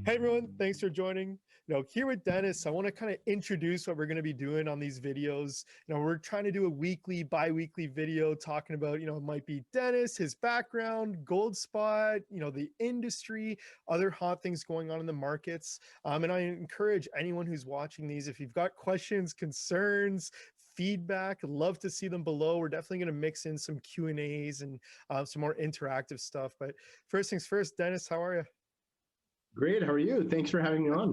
Hey everyone, thanks for joining. Here with Dennis, I want to kind of introduce what we're going to be doing on these videos. We're trying to do a weekly, bi-weekly video talking about, it might be Dennis, his background, Goldspot, the industry, other hot things going on in the markets. And I encourage anyone who's watching these, if you've got questions, concerns, feedback, love to see them below. We're definitely going to mix in some Q&As and some more interactive stuff. But first things first, Dennis, how are you? Great. How are you? Thanks for having me on.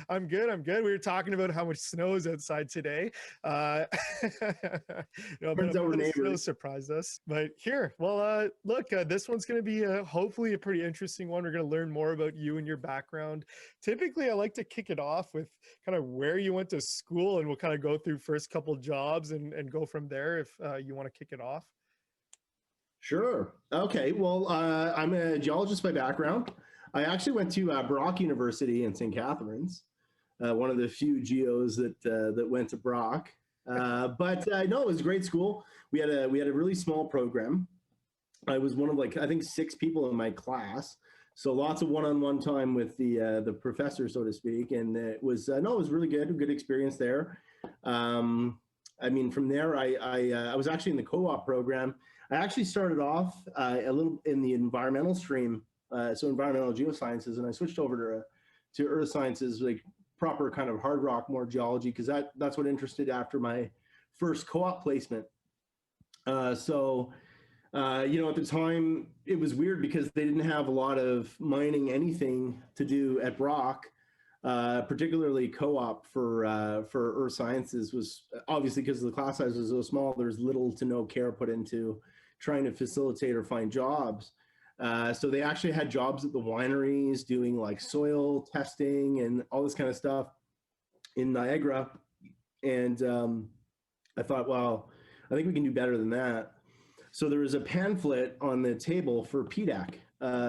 I'm good. I'm good. We were talking about how much snow is outside today. A Turns out we're bit of snow neighbors. surprised us. But here, well, look, this one's going to be hopefully a pretty interesting one. We're going to learn more about you and your background. Typically, I like to kick it off with kind of where you went to school, and we'll kind of go through first couple jobs and go from there if you want to kick it off. Sure. Okay. Well, I'm a geologist by background. I actually went to Brock University in St. Catharines, one of the few geos that went to Brock. But no, it was a great school. We had a really small program. I was one of I think 6 people in my class, so lots of one-on-one time with the professor, so to speak. And it was it was really good, a good experience there. I mean, from there, I was actually in the co-op program. I actually started off a little in the environmental stream, so environmental geosciences, and I switched over to earth sciences, like proper kind of hard rock, more geology, because that's what interested after my first co-op placement. At the time, it was weird because they didn't have a lot of mining anything to do at Brock. Particularly co-op for earth sciences was obviously because the class size was so small. There's little to no care put into trying to facilitate or find jobs. So they actually had jobs at the wineries doing like soil testing and all this kind of stuff in Niagara. And I thought, well, I think we can do better than that. So there was a pamphlet on the table for PDAC,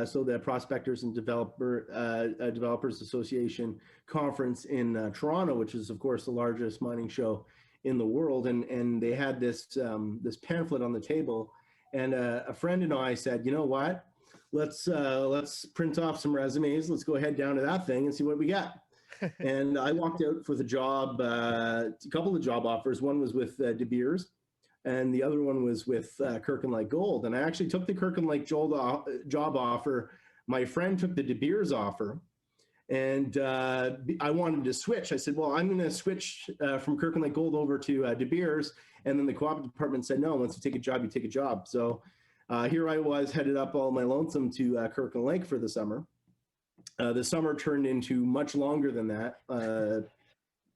so the Prospectors and Developers Association conference in Toronto, which is, of course, the largest mining show in the world. And they had this pamphlet on the table. And a friend and I said, you know what? Let's print off some resumes. Let's go ahead down to that thing and see what we got. And I walked out for the job, a couple of job offers. One was with De Beers, and the other one was with Kirkland Gold. And I actually took the Kirkland job offer. My friend took the De Beers offer, and I wanted to switch. I said, well, I'm going to switch from Kirkland Gold over to De Beers. And then the co-op department said, no, once you take a job, you take a job. So here I was headed up all my lonesome to Kirkland Lake for the summer. The summer turned into much longer than that,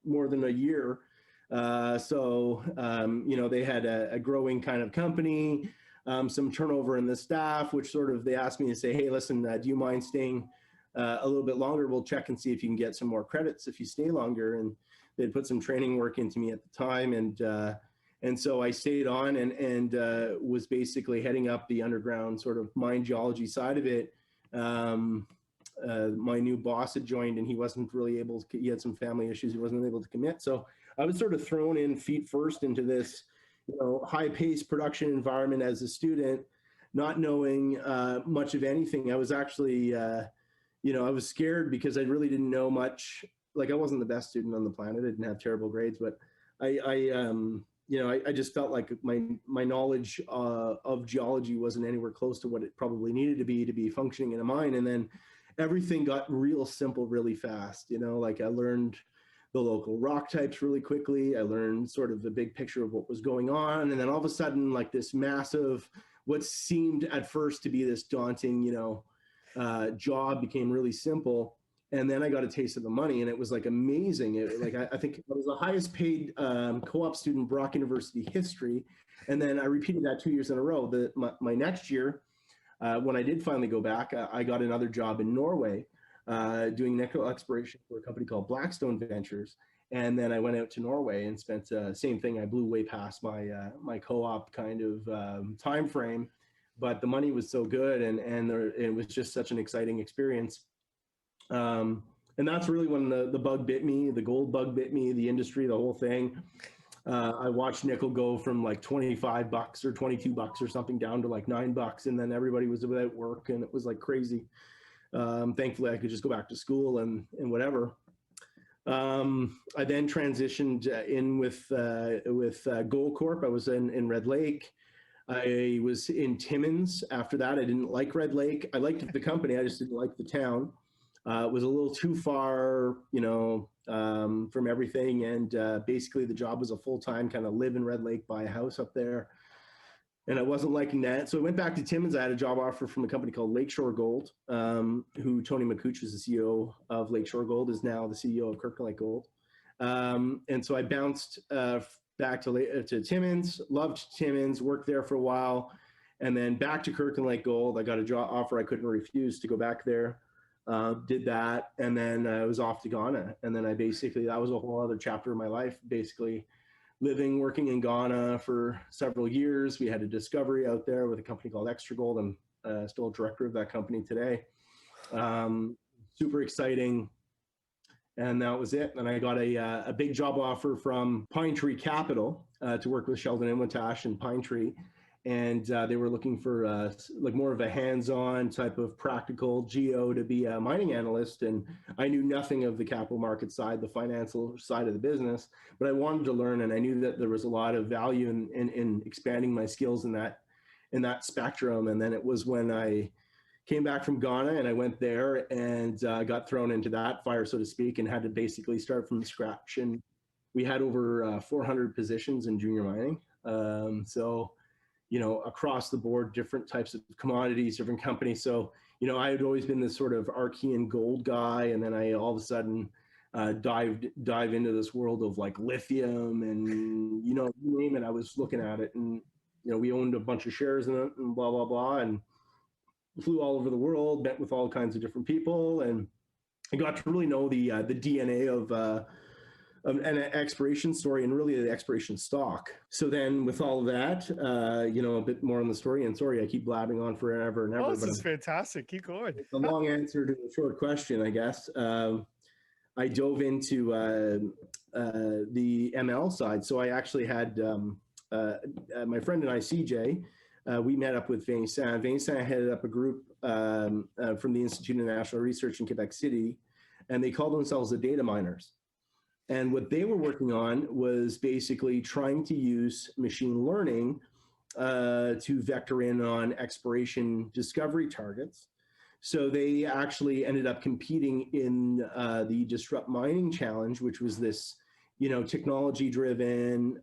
more than a year. They had a growing kind of company, some turnover in the staff, which sort of they asked me to say, hey, listen, do you mind staying a little bit longer? We'll check and see if you can get some more credits if you stay longer. And they'd put some training work into me at the time. And so I stayed on and was basically heading up the underground sort of mine geology side of it. My new boss had joined and he wasn't really able to, he had some family issues. He wasn't able to commit. So I was sort of thrown in feet first into this, high paced production environment as a student, not knowing much of anything. I was actually, I was scared because I really didn't know much. Like I wasn't the best student on the planet. I didn't have terrible grades, but I just felt like my knowledge of geology wasn't anywhere close to what it probably needed to be functioning in a mine. And then everything got real simple really fast. I learned the local rock types really quickly. I learned sort of the big picture of what was going on. And then all of a sudden, like this massive, what seemed at first to be this daunting, job became really simple. And then I got a taste of the money and it was like amazing. I think I was the highest paid co-op student in Brock University history. And then I repeated that 2 years in a row. My next year, when I did finally go back, I got another job in Norway doing nickel exploration for a company called Blackstone Ventures. And then I went out to Norway and spent same thing. I blew way past my co-op kind of time frame, but the money was so good and it was just such an exciting experience. And that's really when the bug bit me, the gold bug bit me, the industry, the whole thing. I watched nickel go from like $25 or $22 or something down to like $9, and then everybody was without work, and it was like crazy. Thankfully, I could just go back to school and whatever. I then transitioned in with Goldcorp. I was in Red Lake. I was in Timmins after that. I didn't like Red Lake. I liked the company. I just didn't like the town. It was a little too far, from everything. And basically, the job was a full-time kind of live in Red Lake, buy a house up there. And I wasn't liking that. So I went back to Timmins. I had a job offer from a company called Lakeshore Gold, who Tony McCooch is the CEO of Lakeshore Gold, is now the CEO of Kirkland Lake Gold. And so I bounced back to Timmins, loved Timmins, worked there for a while, and then back to Kirkland Lake Gold. I got a job offer I couldn't refuse to go back there. Did that, and then I was off to Ghana. And then that was a whole other chapter of my life, basically living, working in Ghana for several years. We had a discovery out there with a company called Extra Gold. I'm still director of that company today. Super exciting. And that was it. And I got a big job offer from Pine Tree Capital to work with Sheldon Inwatash and Pine Tree. And they were looking for like more of a hands-on type of practical geo to be a mining analyst. And I knew nothing of the capital market side, the financial side of the business, but I wanted to learn, and I knew that there was a lot of value in expanding my skills in that spectrum. And then it was when I came back from Ghana and I went there and got thrown into that fire, so to speak, and had to basically start from scratch. And we had over 400 positions in junior mining. Across the board, different types of commodities, different companies. So, I had always been this sort of Archean gold guy. And then I all of a sudden dive into this world of like lithium and, you name it, I was looking at it. And, we owned a bunch of shares in it and blah, blah, blah. And flew all over the world, met with all kinds of different people. And I got to really know the DNA of an exploration story and really the exploration stock. So then with all of that, a bit more on the story, and sorry, I keep blabbing on forever and ever. Oh, this is fantastic. Keep going. It's a long answer to a short question, I guess. I dove into the ML side. So I actually had my friend and I, CJ, we met up with Vincent. Vincent headed up a group from the Institute of National Research in Quebec City, and they called themselves the data miners. And what they were working on was basically trying to use machine learning to vector in on exploration discovery targets. So they actually ended up competing in the Disrupt Mining Challenge, which was this, technology-driven,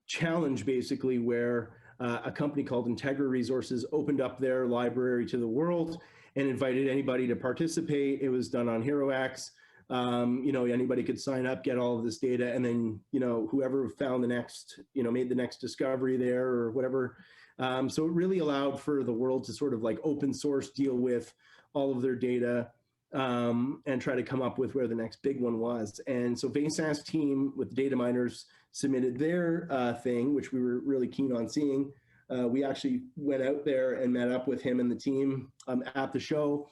challenge basically where a company called Integra Resources opened up their library to the world and invited anybody to participate. It was done on HeroX. Anybody could sign up, get all of this data, and then, whoever found the next, made the next discovery there or whatever. So it really allowed for the world to sort of like open source, deal with all of their data, and try to come up with where the next big one was. And so Vincent's team with the data miners submitted their thing, which we were really keen on seeing. We actually went out there and met up with him and the team at the show.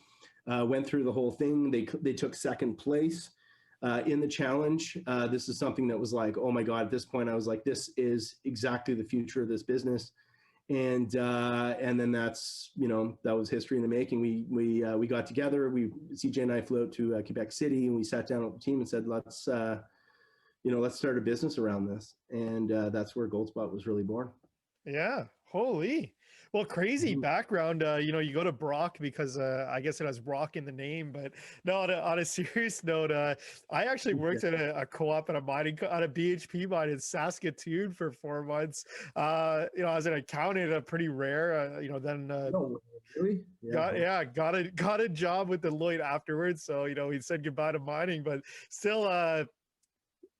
Went through the whole thing. They took second place in the challenge. This is something that was like, oh my God, at this point I was like, this is exactly the future of this business. And then that's, that was history in the making. We got together, CJ and I flew out to Quebec City, and we sat down with the team and said, let's start a business around this. And that's where Goldspot was really born. Yeah. Holy. Well, crazy background. You go to Brock because I guess it has rock in the name, but no, on a serious note, I actually worked at a co-op at a BHP mine in Saskatoon for 4 months. As an accountant, pretty rare, then oh, really? Yeah. got a job with Deloitte afterwards. So, he said goodbye to mining, but still,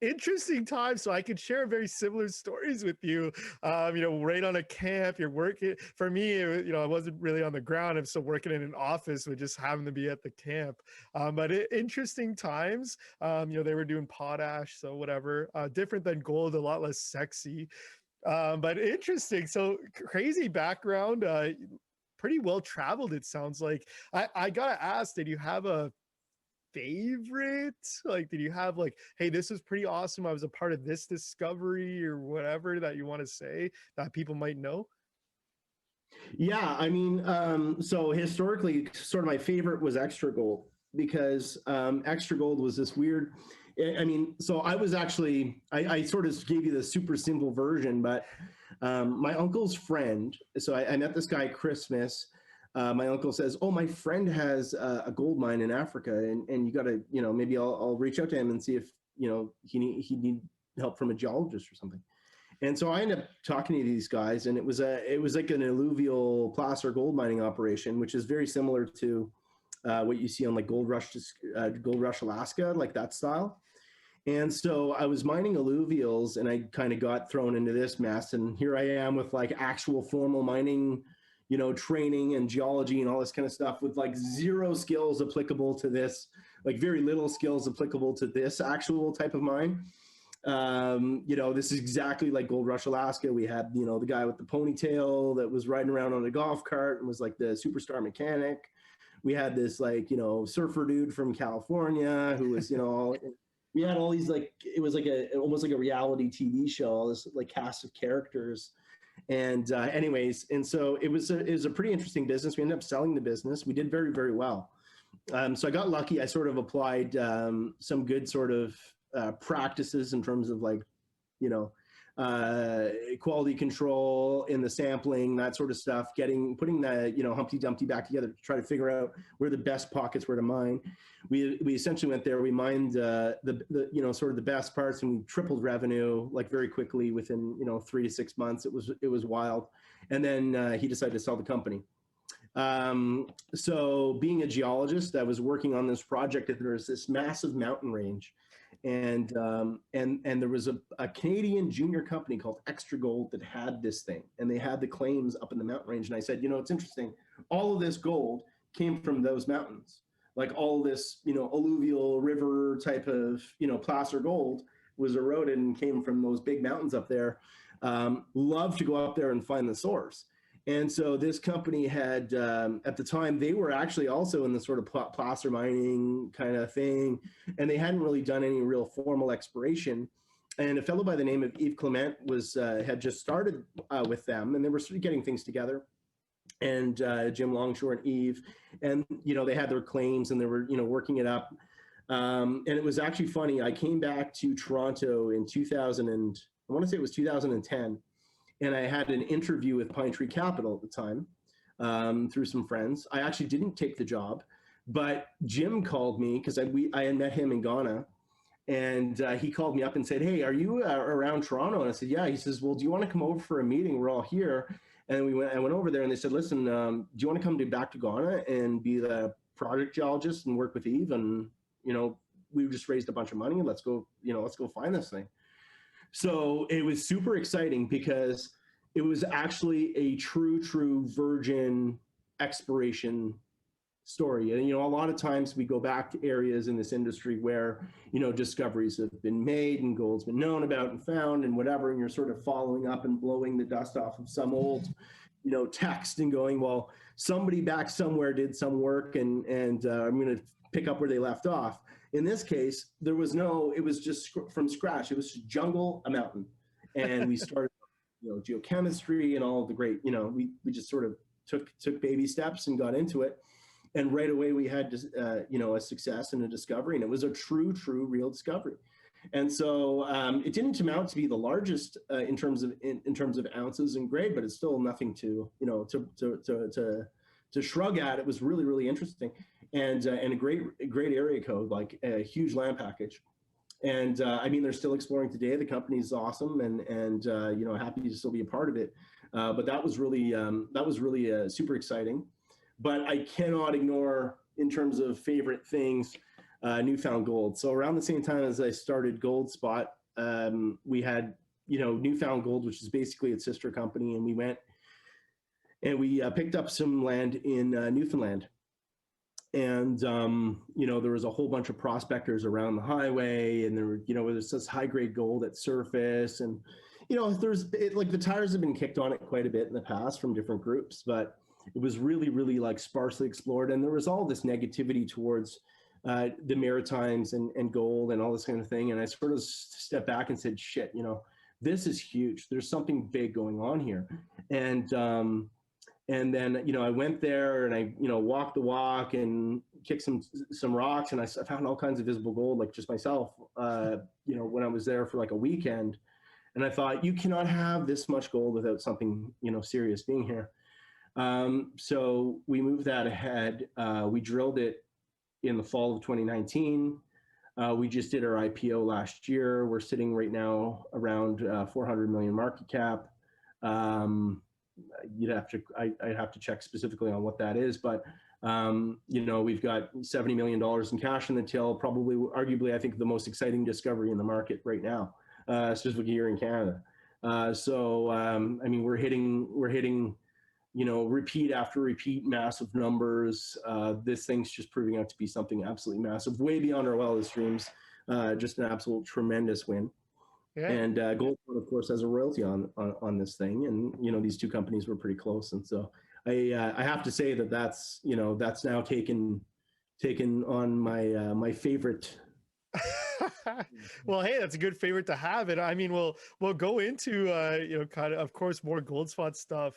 interesting time. So I could share very similar stories with you. Right on a camp, you're working. For me, I wasn't really on the ground. I'm still working in an office, with just having to be at the camp. But interesting times. They were doing potash, so whatever. Different than gold, a lot less sexy. But interesting. So crazy background. Pretty well traveled, it sounds like. I gotta ask, did you have a favorite? Like, did you have like, hey, this is pretty awesome, I was a part of this discovery, or whatever that you want to say that people might know? Yeah, I mean, so historically, sort of my favorite was Extra Gold because Extra Gold was this weird. I mean, so I was actually, I sort of gave you the super simple version, but my uncle's friend, so I met this guy Christmas. My uncle says, "Oh, my friend has a gold mine in Africa, and you got to, maybe I'll reach out to him and see if he need help from a geologist or something." And so I ended up talking to these guys, and it was like an alluvial placer gold mining operation, which is very similar to what you see on like Gold Rush, Alaska, like that style. And so I was mining alluvials, and I kind of got thrown into this mess. And here I am with like actual formal mining, training and geology and all this kind of stuff, with like zero skills applicable to this, like very little skills applicable to this actual type of mine. This is exactly like Gold Rush, Alaska. We had, the guy with the ponytail that was riding around on a golf cart and was like the superstar mechanic. We had this like, surfer dude from California who was, we had all these like, it was like almost like a reality TV show, this like cast of characters. And anyways, and so it was a pretty interesting business. We ended up selling the business. We did very, very well. So I got lucky. I sort of applied some good sort of practices in terms of like, you know, quality control in the sampling, that sort of stuff, putting the, Humpty Dumpty back together to try to figure out where the best pockets were to mine. We essentially went there, we mined the sort of the best parts, and we tripled revenue like very quickly within, 3 to 6 months. It was wild. And then he decided to sell the company. So being a geologist, I was working on this project, and there was this massive mountain range. And there was a Canadian junior company called Extra Gold that had this thing, and they had the claims up in the mountain range. And I said, it's interesting. All of this gold came from those mountains. Like all this, alluvial river type of, placer gold was eroded and came from those big mountains up there. Love to go up there and find the source. And so this company had, at the time, they were actually also in the sort of placer mining kind of thing, and they hadn't really done any real formal exploration. And a fellow by the name of Yves Clement had just started with them, and they were sort of getting things together. And Jim Longshore and Yves, and they had their claims, and they were working it up. And it was actually funny. I came back to Toronto in 2000, and I want to say it was 2010. And I had an interview with Pine Tree Capital at the time through some friends. I actually didn't take the job, but Jim called me because I had met him in Ghana, and he called me up and said, "Hey, are you around Toronto?" And I said, "Yeah." He says, "Well, do you want to come over for a meeting? We're all here." And I went over there, and they said, "Listen, do you want to come back to Ghana and be the project geologist and work with Yves? And we just raised a bunch of money. Let's go find this thing." So it was super exciting because it was actually a true virgin exploration story. And, a lot of times we go back to areas in this industry where, discoveries have been made and gold's been known about and found and whatever, and you're sort of following up and blowing the dust off of some old, text and going, well, somebody back somewhere did some work, and I'm going to pick up where they left off. In this case, it was just from scratch. It was just jungle, a mountain. And we started, geochemistry and all of the great, we just sort of took baby steps and got into it. And right away we had, a success and a discovery, and it was a true, real discovery. And so it didn't amount to be the largest in terms of ounces and grade, but it's still nothing to shrug at. It was really, really interesting. And a great area code, like a huge land package. And they're still exploring today. The company's awesome, and happy to still be a part of it. But that was really super exciting. But I cannot ignore, in terms of favorite things, Newfound Gold. So around the same time as I started Goldspot, we had Newfound Gold, which is basically its sister company, and we went and we picked up some land in Newfoundland. And, there was a whole bunch of prospectors around the highway, and there were, there's this high grade gold at surface. And, like the tires have been kicked on it quite a bit in the past from different groups, but it was really, really like sparsely explored. And there was all this negativity towards the Maritimes and gold and all this kind of thing. And I sort of stepped back and said, shit, this is huge. There's something big going on here. And And then, I went there and I, walked the walk and kicked some rocks, and I found all kinds of visible gold, like just myself, when I was there for like a weekend. And I thought, you cannot have this much gold without something, serious being here. So we moved that ahead. We drilled it in the fall of 2019. We just did our IPO last year. We're sitting right now around 400 million market cap. I'd have to check specifically on what that is, but we've got $70 million in cash in the till, probably, arguably, I think the most exciting discovery in the market right now, specifically here in Canada. We're hitting, repeat after repeat massive numbers. This thing's just proving out to be something absolutely massive, way beyond our wildest dreams. Just an absolute tremendous win. Yeah. And Goldspot, of course, has a royalty on this thing, and these two companies were pretty close, and so I have to say that's now taken on my favorite. Well, hey, that's a good favorite to have. And I mean, we'll go into kind of course, more Goldspot stuff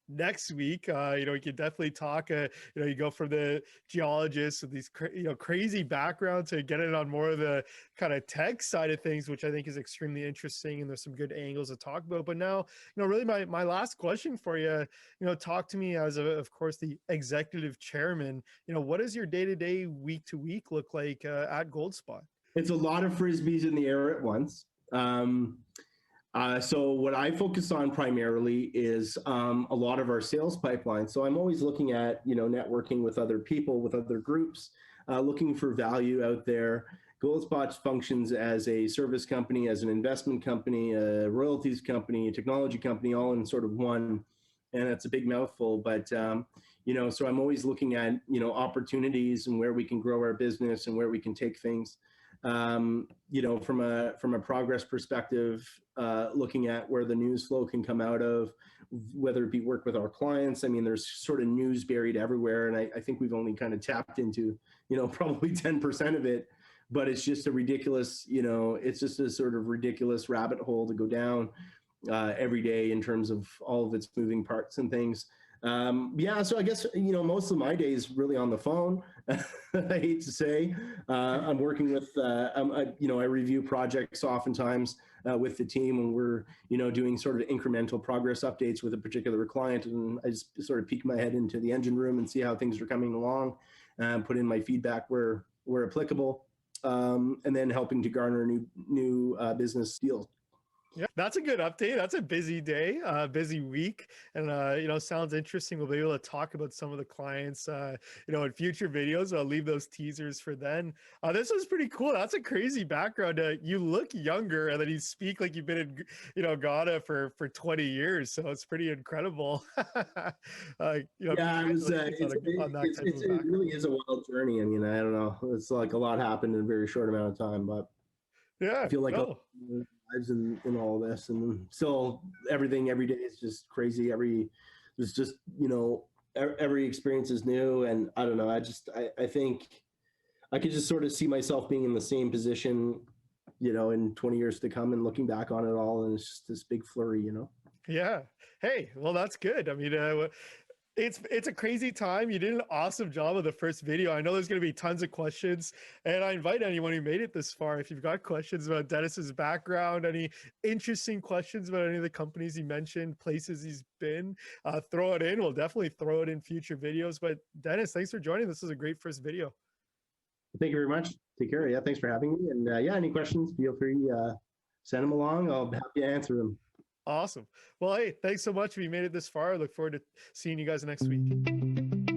next week. We can definitely talk, you go from the geologists with these crazy backgrounds to get it on more of the kind of tech side of things, which I think is extremely interesting, and there's some good angles to talk about. But now, really my last question for you, talk to me as of course the executive chairman. What does your day-to-day, week-to-week look like at Goldspot? It's a lot of frisbees in the air at once. So what I focus on primarily is a lot of our sales pipeline. So I'm always looking at, networking with other people, with other groups, looking for value out there. Goldspot functions as a service company, as an investment company, a royalties company, a technology company, all in sort of one. And it's a big mouthful, but, so I'm always looking at, opportunities and where we can grow our business and where we can take things. From a progress perspective, looking at where the news flow can come out of, whether it be work with our clients. I mean, there's sort of news buried everywhere, and I think we've only kind of tapped into, probably 10% of it, but it's just a ridiculous, it's just a sort of ridiculous rabbit hole to go down every day in terms of all of its moving parts and things. So I guess, most of my day is really on the phone. I hate to say, I'm working with, I review projects oftentimes with the team when we're, doing sort of incremental progress updates with a particular client. And I just sort of peek my head into the engine room and see how things are coming along, and put in my feedback where applicable, and then helping to garner new business deals. Yeah, that's a good update. That's a busy day, busy week, and sounds interesting. We'll be able to talk about some of the clients, in future videos. I'll leave those teasers for then. This was pretty cool. That's a crazy background. You look younger, and then you speak like you've been in, Ghana for 20 years. So it's pretty incredible. It really is a wild journey. I mean, I don't know. It's like a lot happened in a very short amount of time, but yeah, I feel like lives in all of this, and still everything every day is just crazy. Every experience is new, and I don't know. I think I could just sort of see myself being in the same position, in 20 years to come, and looking back on it all, and it's just this big flurry, Yeah. Hey, well, that's good. I mean, it's a crazy time. You did an awesome job of the first video. I know there's going to be tons of questions, and I invite anyone who made it this far, if you've got questions about Denis's background, any interesting questions about any of the companies he mentioned, places he's been, throw it in. We'll definitely throw it in future videos. But Denis, thanks for joining. This was a great first video. Thank you very much. Take care. Yeah, thanks for having me. And any questions, feel free, send them along. I'll be happy to answer them. Awesome. Well, hey, thanks so much. If you made it this far, I look forward to seeing you guys next week.